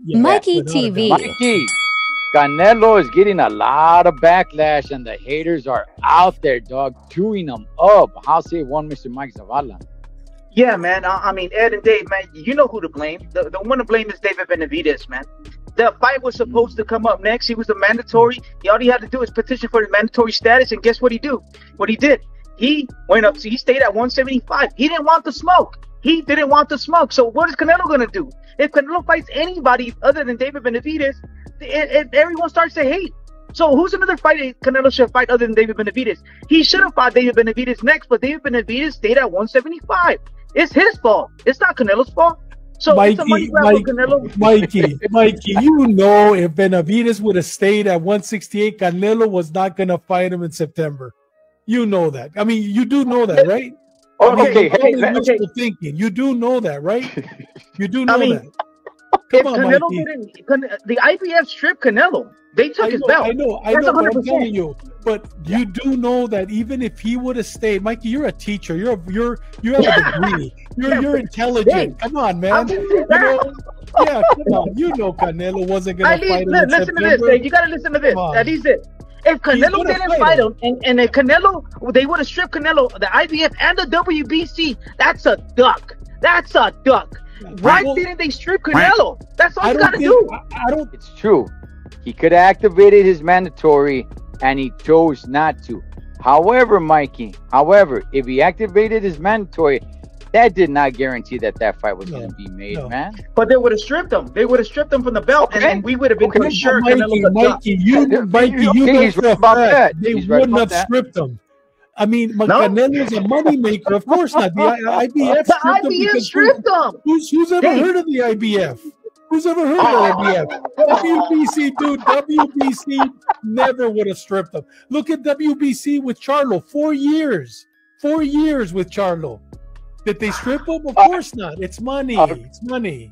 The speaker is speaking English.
Yeah, Mikey without a TV. doubt. Mikey, Canelo is getting a lot of backlash, and the haters are out there, dog, chewing them up. How say one, Mr. Mike Zavala? Yeah, man. I mean, Ed and Dave, man, you know who to blame. The one to blame is David Benavidez, man. The fight was supposed to come up next. He was a mandatory. All he had to do is petition for his mandatory status, and guess what he do? What he did? He went up. So he stayed at 175. He didn't want the smoke. He didn't want the smoke. So what is Canelo going to do? If Canelo fights anybody other than David Benavidez, everyone starts to hate. So who's another fight Canelo should fight other than David Benavidez? He should have fought David Benavidez next, but David Benavidez stayed at 175. It's his fault. It's not Canelo's fault. So it's a money grab for Canelo. Mikey, you know if Benavidez would have stayed at 168, Canelo was not going to fight him in September. You know that. I mean, you do know that, right? Okay. Thinking. You do know that, right? You do know that. If Canelo didn't, the IBF stripped Canelo. They took his belt. I know. But I'm telling you. But you do know that even if he would have stayed, Mikey, you're a teacher. You have a degree. You're intelligent. Come on, man. Come on. You know Canelo wasn't going to fight him. Listen to this, Dave. You got to listen to this. That is it. If Canelo didn't fight him, and if Canelo, they would have stripped Canelo, the IBF and the WBC, that's a duck. That's a duck. Why didn't they strip Canelo? That's all you got to do. It's true. He could have activated his mandatory, and he chose not to. However, Mikey, if he activated his mandatory, that did not guarantee that fight was going to be made, man. But they would have stripped him. They would have stripped him from the belt, and we would have been pretty sure Mikey, you know for a fact they wouldn't have stripped him. I mean, Canelo's a moneymaker. Of course not. The IBF stripped him. Who's ever heard of the IBF? Who's ever heard of the IBF? WBC, dude. WBC never would have stripped him. Look at WBC with Charlo. 4 years. 4 years with Charlo. Did they strip him? Of course not. It's money. It's money.